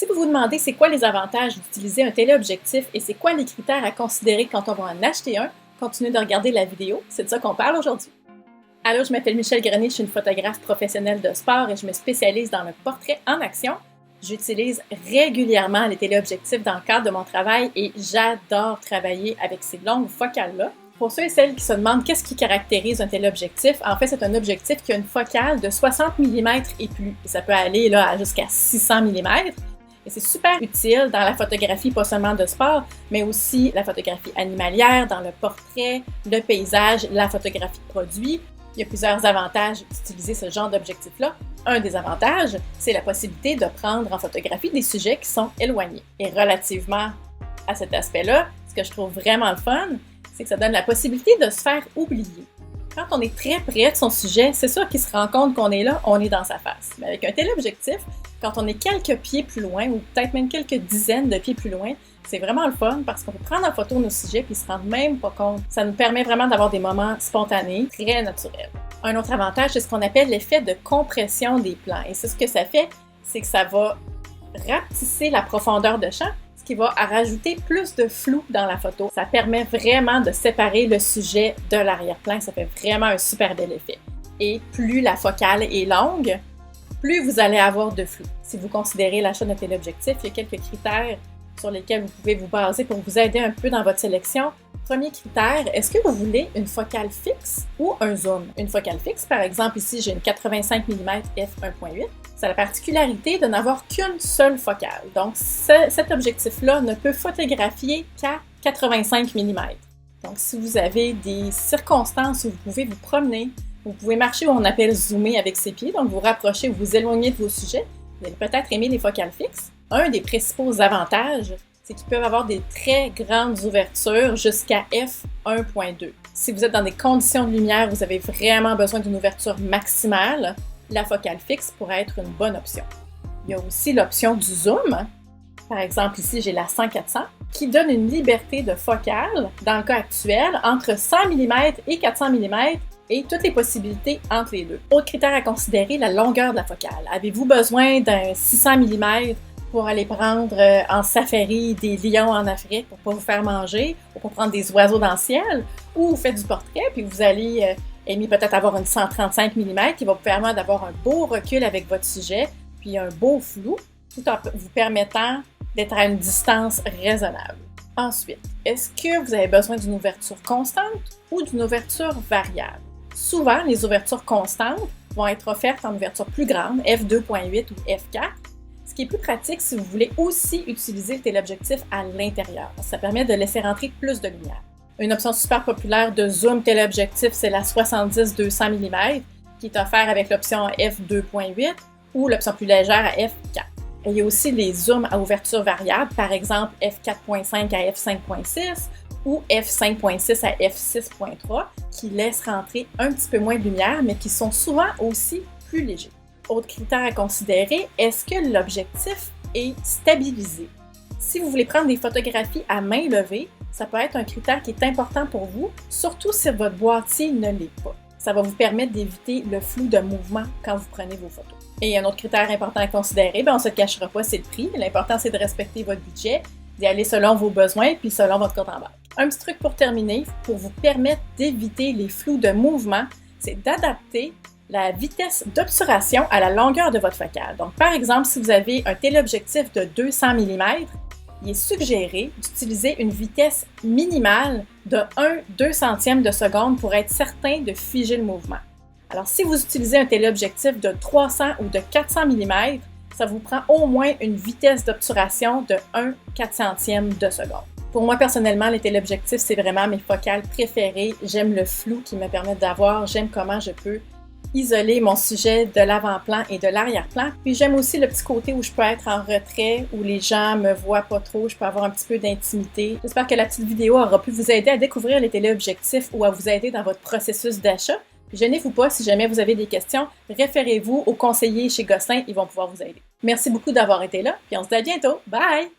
Si vous vous demandez c'est quoi les avantages d'utiliser un téléobjectif et c'est quoi les critères à considérer quand on va en acheter un, continuez de regarder la vidéo, c'est de ça qu'on parle aujourd'hui. Allô, je m'appelle Michèle Grenier, je suis une photographe professionnelle de sport et je me spécialise dans le portrait en action. J'utilise régulièrement les téléobjectifs dans le cadre de mon travail et j'adore travailler avec ces longues focales-là. Pour ceux et celles qui se demandent qu'est-ce qui caractérise un téléobjectif, en fait, c'est un objectif qui a une focale de 60 mm et plus. Et ça peut aller là, jusqu'à 600 mm. Et c'est super utile dans la photographie, pas seulement de sport, mais aussi la photographie animalière, dans le portrait, le paysage, la photographie de produits. Il y a plusieurs avantages d'utiliser ce genre d'objectif-là. Un des avantages, c'est la possibilité de prendre en photographie des sujets qui sont éloignés. Et relativement à cet aspect-là, ce que je trouve vraiment le fun, c'est que ça donne la possibilité de se faire oublier. Quand on est très près de son sujet, c'est sûr qu'il se rend compte qu'on est là, on est dans sa face. Mais avec un téléobjectif, quand on est quelques pieds plus loin, ou peut-être même quelques dizaines de pieds plus loin, c'est vraiment le fun parce qu'on peut prendre en photo nos sujets puis se rendre même pas compte. Ça nous permet vraiment d'avoir des moments spontanés, très naturels. Un autre avantage, c'est ce qu'on appelle l'effet de compression des plans. Et c'est ce que ça fait, c'est que ça va rapetisser la profondeur de champ, ce qui va rajouter plus de flou dans la photo. Ça permet vraiment de séparer le sujet de l'arrière-plan. Ça fait vraiment un super bel effet. Et plus la focale est longue, plus vous allez avoir de flou. Si vous considérez l'achat d'un téléobjectif, il y a quelques critères sur lesquels vous pouvez vous baser pour vous aider un peu dans votre sélection. Premier critère, est-ce que vous voulez une focale fixe ou un zoom? Une focale fixe, par exemple, ici j'ai une 85 mm f1.8. Ça a la particularité de n'avoir qu'une seule focale. Donc, cet objectif-là ne peut photographier qu'à 85 mm. Donc, si vous avez des circonstances où vous pouvez vous promener, vous pouvez marcher où on appelle zoomer avec ses pieds, donc vous rapprochez ou vous éloignez de vos sujets, vous allez peut-être aimer les focales fixes. Un des principaux avantages, c'est qu'ils peuvent avoir des très grandes ouvertures jusqu'à f1.2. Si vous êtes dans des conditions de lumière, vous avez vraiment besoin d'une ouverture maximale, la focale fixe pourrait être une bonne option. Il y a aussi l'option du zoom. Par exemple, ici, j'ai la 100-400 qui donne une liberté de focale, dans le cas actuel, entre 100 mm et 400 mm et toutes les possibilités entre les deux. Autre critère à considérer, la longueur de la focale. Avez-vous besoin d'un 600 mm pour aller prendre en safari des lions en Afrique pour pas vous faire manger, ou pour prendre des oiseaux dans le ciel, ou vous faites du portrait, puis vous allez aimer peut-être avoir une 135 mm qui va vous permettre d'avoir un beau recul avec votre sujet, puis un beau flou, tout en vous permettant d'être à une distance raisonnable. Ensuite, est-ce que vous avez besoin d'une ouverture constante ou d'une ouverture variable? Souvent, les ouvertures constantes vont être offertes en ouverture plus grande, f2.8 ou f4, ce qui est plus pratique si vous voulez aussi utiliser le téléobjectif à l'intérieur. Ça permet de laisser rentrer plus de lumière. Une option super populaire de zoom téléobjectif, c'est la 70-200 mm, qui est offerte avec l'option f2.8 ou l'option plus légère à f4. Et il y a aussi les zooms à ouverture variable, par exemple f4.5 à f5.6 ou f5.6 à f6.3, qui laissent rentrer un petit peu moins de lumière, mais qui sont souvent aussi plus légers. Autre critère à considérer, est-ce que l'objectif est stabilisé? Si vous voulez prendre des photographies à main levée, ça peut être un critère qui est important pour vous, surtout si votre boîtier ne l'est pas. Ça va vous permettre d'éviter le flou de mouvement quand vous prenez vos photos. Et un autre critère important à considérer, on ne se cachera pas, c'est le prix. L'important, c'est de respecter votre budget, d'y aller selon vos besoins puis selon votre compte en banque. Un petit truc pour terminer, pour vous permettre d'éviter les flous de mouvement, c'est d'adapter la vitesse d'obturation à la longueur de votre focale. Donc, par exemple, si vous avez un téléobjectif de 200 mm, il est suggéré d'utiliser une vitesse minimale de 1/2 centième de seconde pour être certain de figer le mouvement. Alors, si vous utilisez un téléobjectif de 300 ou de 400 mm, ça vous prend au moins une vitesse d'obturation de 1/400e de seconde. Pour moi, personnellement, les téléobjectifs, c'est vraiment mes focales préférées. J'aime le flou qu'ils me permettent d'avoir. J'aime comment je peux isoler mon sujet de l'avant-plan et de l'arrière-plan. Puis j'aime aussi le petit côté où je peux être en retrait, où les gens me voient pas trop, je peux avoir un petit peu d'intimité. J'espère que la petite vidéo aura pu vous aider à découvrir les téléobjectifs ou à vous aider dans votre processus d'achat. Puis gênez-vous pas, si jamais vous avez des questions, référez-vous aux conseillers chez Gosselin, ils vont pouvoir vous aider. Merci beaucoup d'avoir été là, puis on se dit à bientôt. Bye!